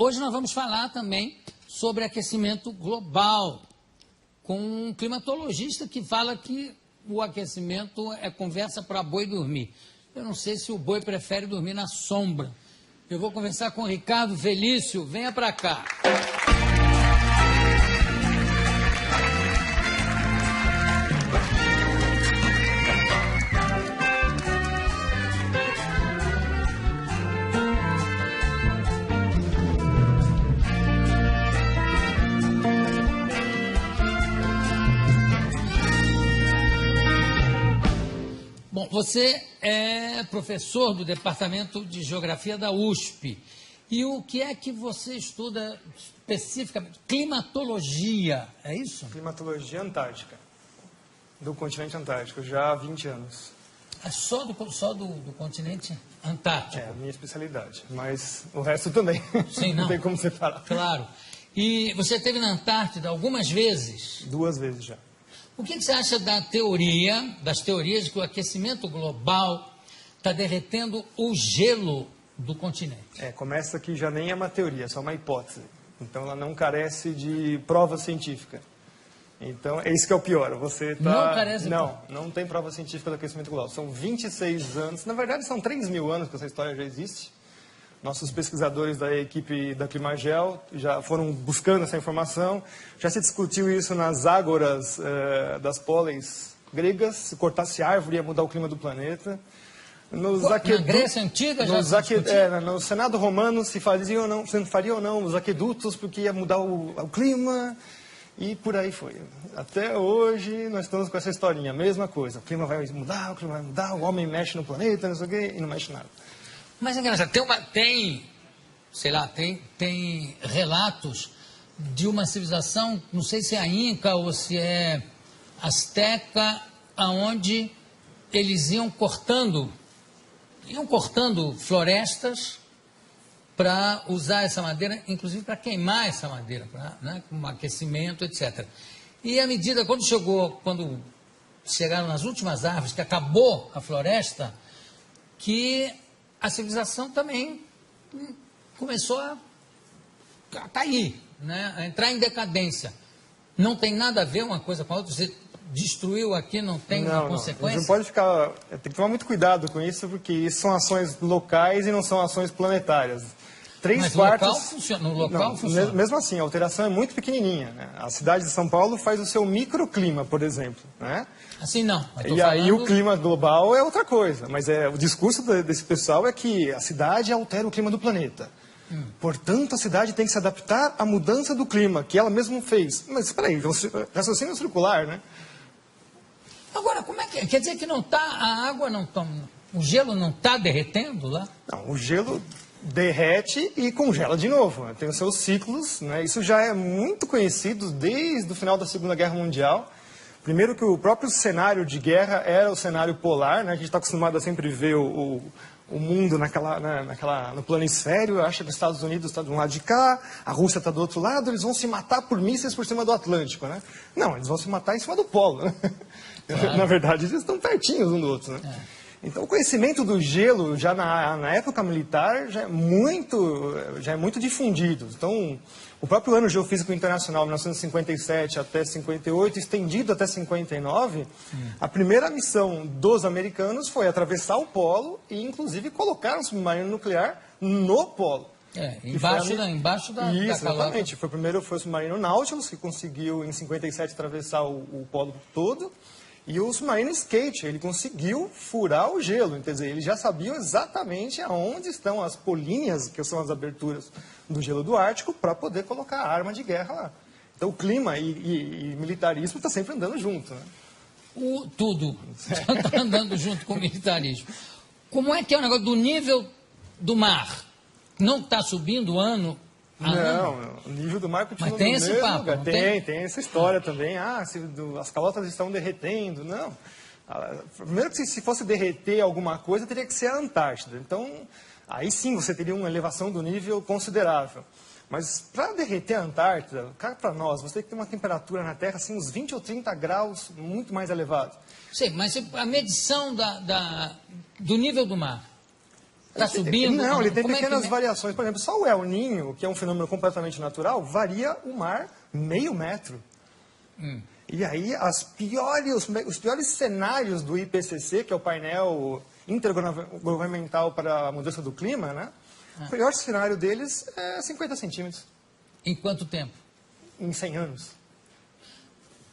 Hoje nós vamos falar também sobre aquecimento global, com um climatologista que fala que o aquecimento é conversa para boi dormir. Eu não sei se o boi prefere dormir na sombra. Eu vou conversar com o Ricardo Felício. Venha para cá. Bom, você é professor do Departamento de Geografia da USP. E o que é que você estuda especificamente? Climatologia, é isso? Climatologia antártica, do continente antártico, já há 20 anos. É só do continente antártico? É a minha especialidade, mas o resto também. Sim, não. Não tem como separar. Claro. E você esteve na Antártida algumas vezes? 2 vezes já. O que você acha das teorias de que o aquecimento global está derretendo o gelo do continente? Começa que já nem é uma teoria, é só uma hipótese. Então ela não carece de prova científica. Então é isso que é o pior. Você tá... Não carece de não tem prova científica do aquecimento global. São 26 anos, na verdade são 3.000 anos que essa história já existe. Nossos pesquisadores da equipe da Climagel já foram buscando essa informação. Já se discutiu isso nas ágoras das póleis gregas. Se cortasse árvore ia mudar o clima do planeta. Na Grécia Antiga já se discutiu? No Senado Romano se faria ou não os aquedutos porque ia mudar o clima. E por aí foi. Até hoje nós estamos com essa historinha, a mesma coisa. O clima vai mudar, o homem mexe no planeta, não sei o quê, e não mexe nada. Mas é engraçado, tem relatos de uma civilização, não sei se é a Inca ou se é Azteca, aonde eles iam cortando florestas para usar essa madeira, inclusive para queimar essa madeira, com aquecimento, etc. E à medida, quando chegaram nas últimas árvores, que acabou a floresta, que a civilização também começou a cair, a entrar em decadência. Não tem nada a ver uma coisa com a outra. Você destruiu aqui, não tem uma consequência? Não pode ficar... Tem que tomar muito cuidado com isso, porque isso são ações locais e não são ações planetárias. Mas no local funciona. Mesmo assim, a alteração é muito pequenininha. A cidade de São Paulo faz o seu microclima, por exemplo. Assim não. E aí o clima global é outra coisa. Mas o discurso desse pessoal é que a cidade altera o clima do planeta. Portanto, a cidade tem que se adaptar à mudança do clima, que ela mesma fez. Mas espera aí, raciocínio circular, né? Agora, como é que é? Quer dizer que o gelo não está derretendo lá? Não, o gelo derrete e congela de novo. Tem os seus ciclos, Isso já é muito conhecido desde o final da Segunda Guerra Mundial. Primeiro que o próprio cenário de guerra era o cenário polar, A gente está acostumado a sempre ver o mundo no planisfério, acha que os Estados Unidos estão de um lado de cá, a Rússia está do outro lado, eles vão se matar por mísseis por cima do Atlântico, Não, eles vão se matar em cima do polo, Claro. Na verdade, eles estão pertinhos um do outro, Então, o conhecimento do gelo, já na época militar, já é muito difundido. Então, o próprio Ano Geofísico Internacional, 1957 até 58, estendido até 59, a primeira missão dos americanos foi atravessar o polo e, inclusive, colocar um submarino nuclear no polo. Embaixo da exatamente. Foi o submarino Nautilus, que conseguiu, em 57, atravessar o polo todo. E o submarino Skate, ele conseguiu furar o gelo, quer dizer, eles já sabiam exatamente aonde estão as políneas, que são as aberturas do gelo do Ártico, para poder colocar a arma de guerra lá. Então o clima e militarismo está sempre andando junto, Tudo está andando junto com o militarismo. Como é que é o negócio do nível do mar? Não está subindo ano? Não, o nível do mar continua no mesmo lugar. Tem essa história também. As calotas estão derretendo. Não. Primeiro que se fosse derreter alguma coisa, teria que ser a Antártida. Então, aí sim você teria uma elevação do nível considerável. Mas para derreter a Antártida, cá para nós, você tem que ter uma temperatura na Terra, assim, uns 20 ou 30 graus, muito mais elevado. Sim, mas a medição do nível do mar Está subindo? Não, ele tem Como é que- pequenas variações. Por exemplo, só o El Niño, que é um fenômeno completamente natural, varia o mar meio metro. E aí, os piores cenários do IPCC, que é o painel intergovernamental para a mudança do clima, né? O pior cenário deles é 50 centímetros Em quanto tempo? em 100 anos.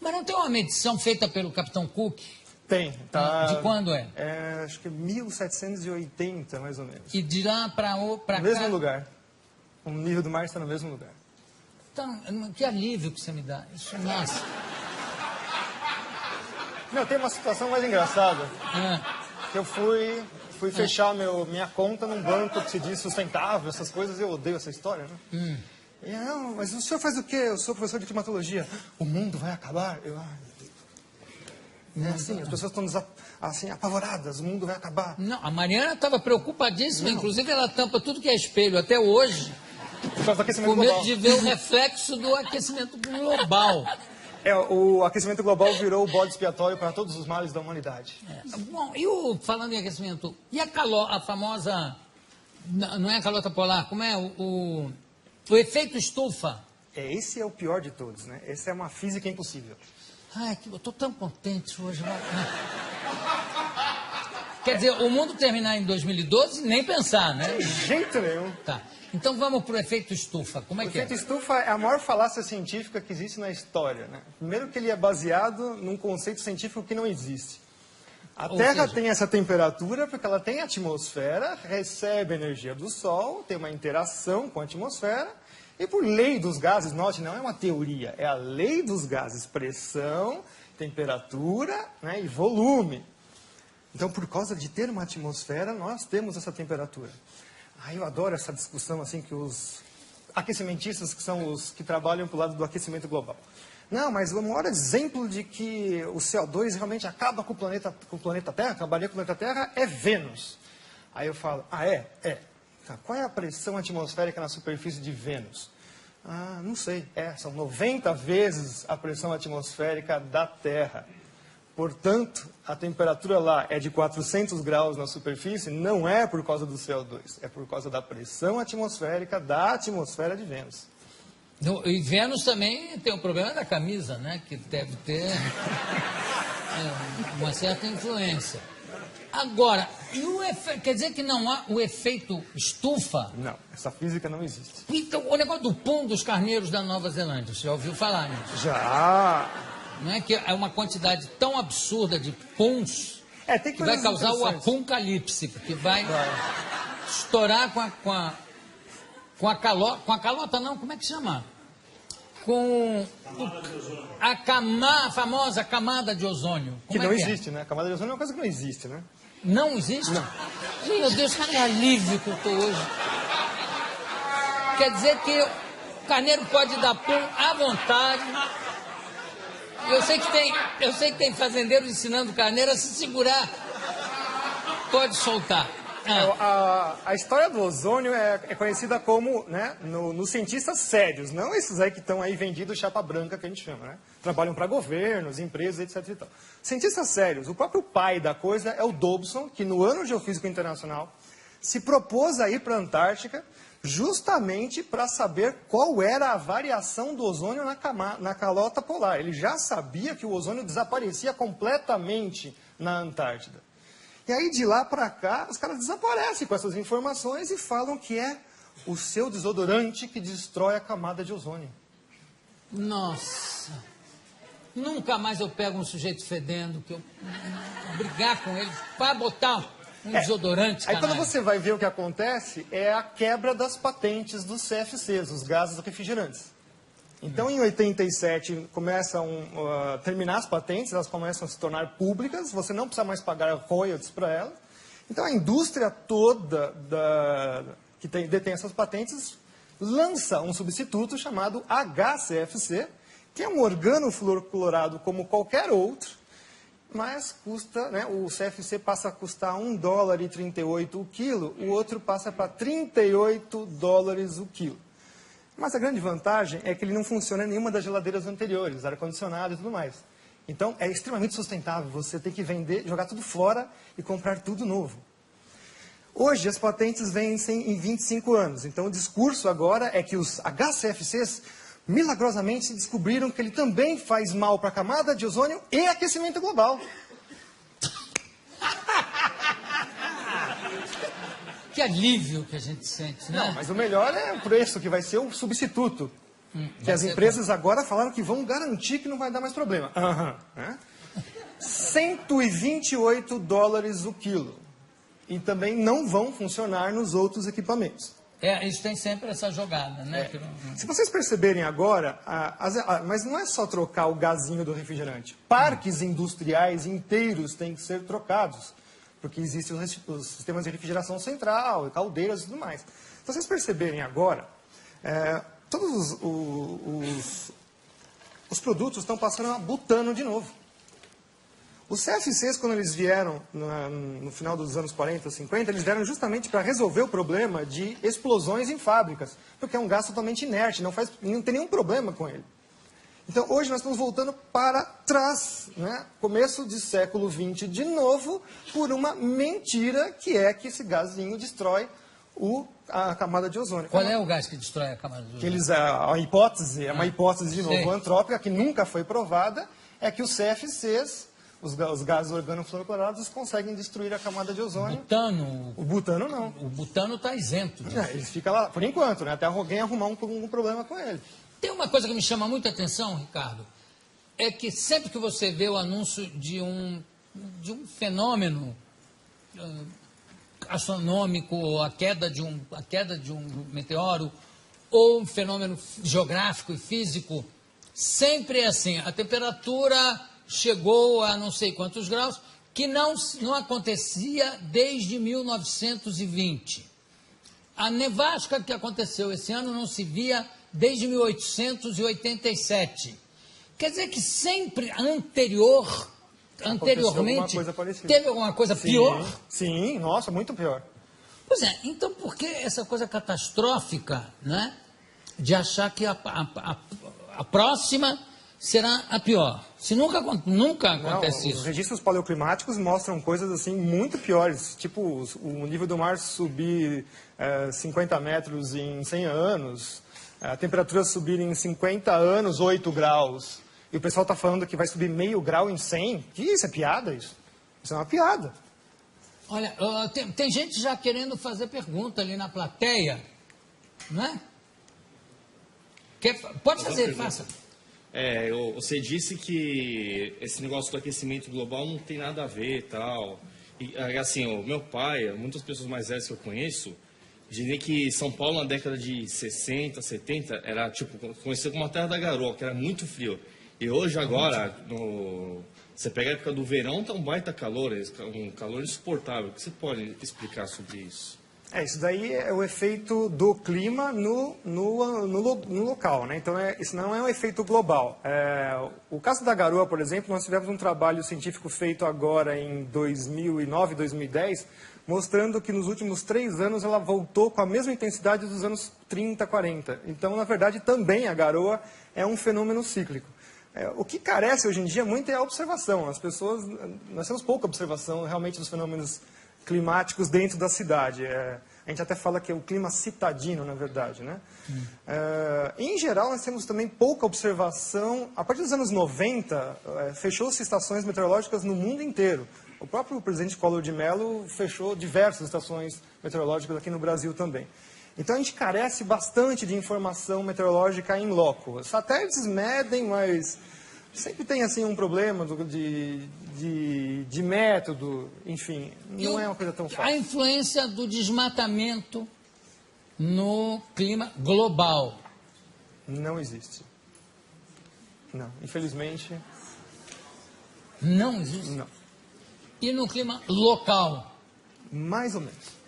Mas não tem uma medição feita pelo Capitão Cook? Tem, tá? De quando é? Acho que 1780, mais ou menos. E de lá para No cá... mesmo lugar. O nível do mar está no mesmo lugar. Então, que alívio que você me dá. Isso, nossa. Não, tem uma situação mais engraçada. Ah, Que eu fui fechar minha conta num banco que se diz sustentável, essas coisas, eu odeio essa história, né? E, não, mas o senhor faz o quê? Eu sou professor de climatologia. O mundo vai acabar? Eu, ai, meu Deus. É assim, as pessoas estão assim, apavoradas, o mundo vai acabar. não, a Mariana estava preocupadíssima, inclusive ela tampa tudo que é espelho até hoje, Por causa do aquecimento com medo global. de ver o reflexo do aquecimento global. O aquecimento global virou o bode expiatório para todos os males da humanidade. Bom, falando em aquecimento, e a famosa, não é a calota polar, como é o efeito estufa? Esse é o pior de todos, né? Essa é uma física impossível. Ai, eu estou tão contente hoje. Quer dizer, o mundo terminar em 2012, nem pensar, né? De jeito nenhum. Tá. Então vamos para o efeito estufa. Como é O que é? efeito estufa é a maior falácia científica que existe na história, né? Primeiro que ele é baseado num conceito científico que não existe. A Ou Terra seja- tem essa temperatura porque ela tem atmosfera, recebe energia do Sol, tem uma interação com a atmosfera, e por lei dos gases, note, não é uma teoria, é a lei dos gases, pressão, temperatura, né, e volume. Então, por causa de ter uma atmosfera, nós temos essa temperatura. Eu adoro essa discussão assim que os aquecimentistas, que são os que trabalham para o lado do aquecimento global. Não, mas o maior exemplo de que o CO2 realmente acaba com o planeta Terra, acabaria com o planeta Terra, é Vênus. Aí eu falo, é? Tá, qual é a pressão atmosférica na superfície de Vênus? Não sei. São 90 vezes a pressão atmosférica da Terra. Portanto, a temperatura lá é de 400 graus na superfície, não é por causa do CO2, é por causa da pressão atmosférica da atmosfera de Vênus. E Vênus também tem o problema da camisa, né? Que deve ter uma certa influência. Agora, quer dizer que não há o efeito estufa? Não, essa física não existe. Então, o negócio do pum dos carneiros da Nova Zelândia, você já ouviu falar nisso? Já! Não é que é uma quantidade tão absurda de puns Tem que vai coisas causar o interessantes. apocalipse, que vai estourar com a calota não, como é que chama? Com a famosa camada de ozônio. Que Como não é que existe, né? A camada de ozônio é uma coisa que não existe, né? Não existe? Não. Meu Deus, que alívio que eu estou hoje. Quer dizer que o carneiro pode dar pum à vontade. Eu sei que tem fazendeiros ensinando o carneiro a se segurar. Pode soltar. A história do ozônio é conhecida como, né, nos cientistas sérios, não esses aí que estão aí vendidos chapa branca, que a gente chama, né? Trabalham para governos, empresas, etc. E tal. Cientistas sérios, o próprio pai da coisa é o Dobson, que no Ano Geofísico Internacional se propôs a ir para a Antártica justamente para saber qual era a variação do ozônio na calota polar. Ele já sabia que o ozônio desaparecia completamente na Antártida. E aí, de lá para cá, os caras desaparecem com essas informações e falam que é o seu desodorante que destrói a camada de ozônio. Nossa. Nunca mais eu pego um sujeito fedendo, que eu brigar com ele para botar um desodorante. Aí, quando canalha. você vai ver o que acontece, é a quebra das patentes dos CFCs, os gases refrigerantes. Então, em 87, começam a terminar as patentes, elas começam a se tornar públicas, você não precisa mais pagar royalties para elas. Então, a indústria toda que detém essas patentes lança um substituto chamado HCFC, que é um organofluorclorado como qualquer outro, mas custa, né, o CFC passa a custar $1,38 o quilo, o outro passa para $38 o quilo. Mas a grande vantagem é que ele não funciona em nenhuma das geladeiras anteriores, ar-condicionado e tudo mais. Então, é extremamente sustentável. Você tem que vender, jogar tudo fora e comprar tudo novo. Hoje, as patentes vencem em 25 anos. Então, o discurso agora é que os HCFCs, milagrosamente, descobriram que ele também faz mal para a camada de ozônio e aquecimento global. Que alívio que a gente sente, né? Não, mas o melhor é o preço, que vai ser o substituto. Que as empresas agora falaram que vão garantir que não vai dar mais problema. Né? $128 o quilo. E também não vão funcionar nos outros equipamentos. Isso tem sempre essa jogada, né? Se vocês perceberem agora, mas não é só trocar o gazinho do refrigerante. Parques industriais inteiros têm que ser trocados, porque existem os sistemas de refrigeração central, caldeiras e tudo mais. Se vocês perceberem agora, todos os produtos estão passando a butano de novo. Os CFCs, quando eles vieram no final dos anos 40, 50, eles vieram justamente para resolver o problema de explosões em fábricas, porque é um gás totalmente inerte, não tem nenhum problema com ele. Então, hoje nós estamos voltando para trás, né? Começo de século XX de novo, por uma mentira que é que esse gazinho destrói a camada de ozônio. Qual é o gás que destrói a camada de ozônio? A hipótese, é uma hipótese de novo antrópica, que nunca foi provada, é que os CFCs, os gases organofluorocorados, conseguem destruir a camada de ozônio. O butano não. O butano está isento disso. Ele fica lá, por enquanto, né? Até alguém arrumar um problema com ele. Tem uma coisa que me chama muita atenção, Ricardo, é que sempre que você vê o anúncio de um fenômeno astronômico, a queda de um meteoro, ou um fenômeno geográfico e físico, sempre é assim, a temperatura chegou a não sei quantos graus, que não acontecia desde 1920. A nevasca que aconteceu esse ano não se via desde 1887. Quer dizer que sempre anteriormente, teve alguma coisa pior? Sim, nossa, muito pior. Pois é, então por que essa coisa catastrófica, né, de achar que a próxima será a pior? Se nunca acontece isso. Os registros paleoclimáticos mostram coisas assim muito piores, tipo o nível do mar subir 50 metros em 100 anos, a temperatura subir em 50 anos 8 graus, e o pessoal está falando que vai subir meio grau em 100. Que isso? É piada isso? Isso é uma piada. Olha, tem gente já querendo fazer pergunta ali na plateia, não é? Pode fazer, faça. Você disse que esse negócio do aquecimento global não tem nada a ver e tal. E, assim, o meu pai, muitas pessoas mais velhas que eu conheço, dizem que São Paulo na década de 60, 70, era tipo, conhecido como a terra da garoa, que era muito frio. E hoje, agora, você pega a época do verão, tá um baita calor, um calor insuportável. O que você pode explicar sobre isso? Isso daí é o efeito do clima no local, né? Então, isso não é um efeito global. O caso da garoa, por exemplo, nós tivemos um trabalho científico feito agora em 2009, 2010, mostrando que nos últimos 3 anos ela voltou com a mesma intensidade dos anos 30, 40. Então, na verdade, também a garoa é um fenômeno cíclico. O que carece hoje em dia muito é a observação. Nós temos pouca observação realmente dos fenômenos climáticos dentro da cidade. A gente até fala que é o clima citadino, na verdade, né? Em geral, nós temos também pouca observação. A partir dos anos 90, fechou-se estações meteorológicas no mundo inteiro. O próprio presidente Collor de Mello fechou diversas estações meteorológicas aqui no Brasil também. Então, a gente carece bastante de informação meteorológica in loco. Os satélites medem, mas sempre tem assim um problema de método, enfim, não é uma coisa tão fácil. A influência do desmatamento no clima global? Não existe. Não, infelizmente. Não existe? Não. E no clima local? Mais ou menos.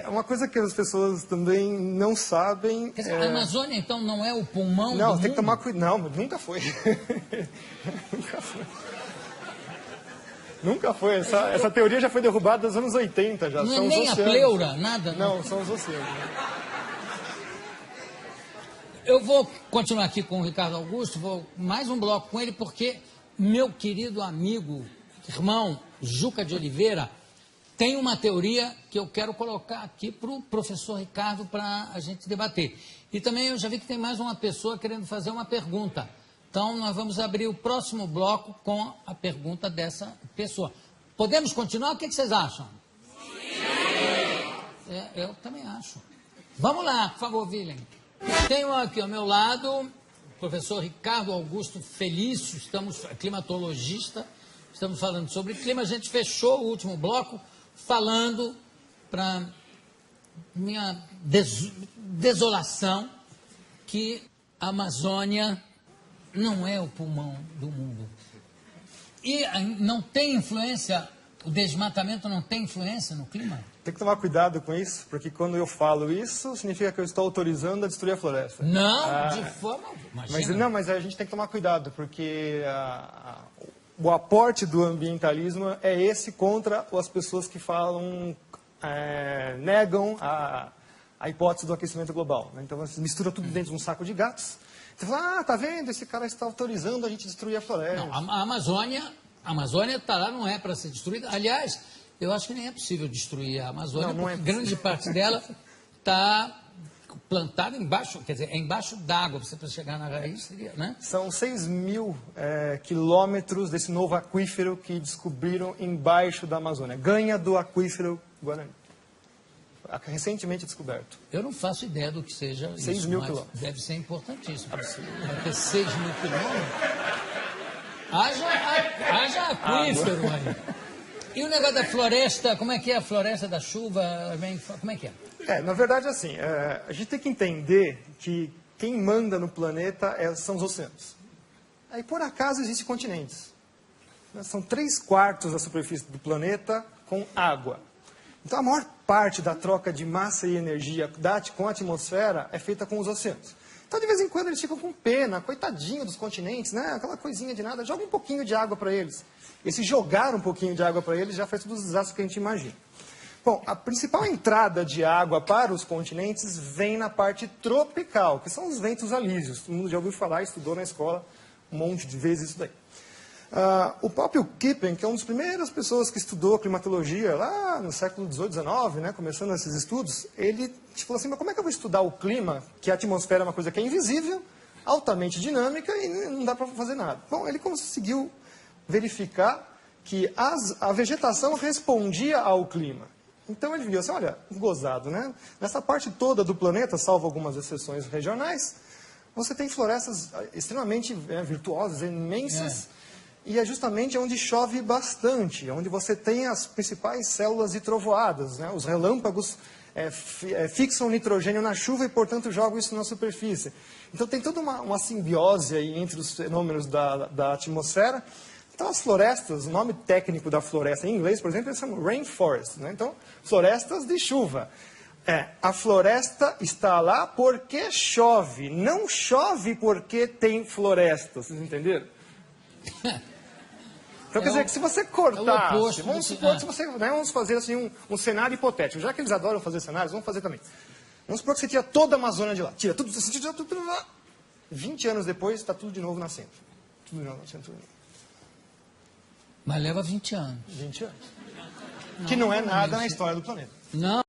Uma coisa que as pessoas também não sabem... Quer dizer, a Amazônia, então, não é o pulmão do mundo? Não, tem que tomar cuidado. Não, nunca foi. Nunca foi. Nunca foi. Essa teoria já foi derrubada nos anos 80. Já. Não são é nem os a oceanos. pleura, nada? Não, são os oceanos. Eu vou continuar aqui com o Ricardo Augusto, vou mais um bloco com ele, porque meu querido amigo, irmão, Juca de Oliveira, tem uma teoria que eu quero colocar aqui para o professor Ricardo para a gente debater. E também eu já vi que tem mais uma pessoa querendo fazer uma pergunta. Então, nós vamos abrir o próximo bloco com a pergunta dessa pessoa. Podemos continuar? O que vocês acham? Sim! Eu também acho. Vamos lá, por favor, Willem. Tenho aqui ao meu lado o professor Ricardo Augusto Felício, climatologista, estamos falando sobre clima. A gente fechou o último bloco falando para minha desolação que a Amazônia não é o pulmão do mundo. E não tem influência, o desmatamento não tem influência no clima? Tem que tomar cuidado com isso, porque quando eu falo isso, significa que eu estou autorizando a destruir a floresta. Não, de forma... Mas a gente tem que tomar cuidado, porque o aporte do ambientalismo é esse contra as pessoas que falam, negam a hipótese do aquecimento global. Né? Então, você mistura tudo dentro de um saco de gatos. Você fala, tá vendo? Esse cara está autorizando a gente destruir a floresta. Não, a Amazônia está lá, não é para ser destruída. Aliás, eu acho que nem é possível destruir a Amazônia, porque grande parte dela está plantada embaixo, quer dizer, é embaixo d'água, você para chegar na raiz seria, né? São 6.000 quilômetros desse novo aquífero que descobriram embaixo da Amazônia. Ganha do aquífero Guarani. Recentemente descoberto. Eu não faço ideia do que seja 6.000 quilômetros. Deve ser importantíssimo. Vai ter 6.000 quilômetros. Haja aquífero aí. E o negócio da floresta, como é que é a floresta da chuva? Como é que é? Na verdade, assim, a gente tem que entender que quem manda no planeta são os oceanos. Aí, por acaso, existem continentes. São 3/4 da superfície do planeta com água. Então, a maior parte da troca de massa e energia com a atmosfera é feita com os oceanos. Então, de vez em quando, eles ficam com pena, coitadinho dos continentes, né? Aquela coisinha de nada, joga um pouquinho de água para eles. E se jogar um pouquinho de água para eles, já faz todos os desastres que a gente imagina. Bom, a principal entrada de água para os continentes vem na parte tropical, que são os ventos alísios. Todo mundo já ouviu falar, estudou na escola um monte de vezes isso daí. O próprio Kippen, que é uma das primeiras pessoas que estudou climatologia lá no século XVIII, XIX, né, começando esses estudos, ele falou assim, mas como é que eu vou estudar o clima, que a atmosfera é uma coisa que é invisível, altamente dinâmica e não dá para fazer nada? Bom, ele conseguiu verificar que a vegetação respondia ao clima. Então ele viu assim, olha, gozado, né? Nessa parte toda do planeta, salvo algumas exceções regionais, você tem florestas extremamente virtuosas, imensas, e é justamente onde chove bastante, onde você tem as principais células de trovoadas, né? Os relâmpagos fixam nitrogênio na chuva e, portanto, jogam isso na superfície. Então tem toda uma simbiose aí entre os fenômenos da atmosfera. Então, as florestas, o nome técnico da floresta em inglês, por exemplo, eles chamam rainforest, né? Então, florestas de chuva. A floresta está lá porque chove, não chove porque tem floresta, vocês entenderam? Então, quer dizer que se você cortar, vamos fazer assim um cenário hipotético, já que eles adoram fazer cenários, vamos fazer também. Vamos supor que você tira toda a Amazônia de lá, tira tudo lá, 20 anos depois está tudo de novo nascendo. Tudo de novo nascendo, tudo de novo. Mas leva 20 anos. 20 anos. Que não é nada na história do planeta. Não.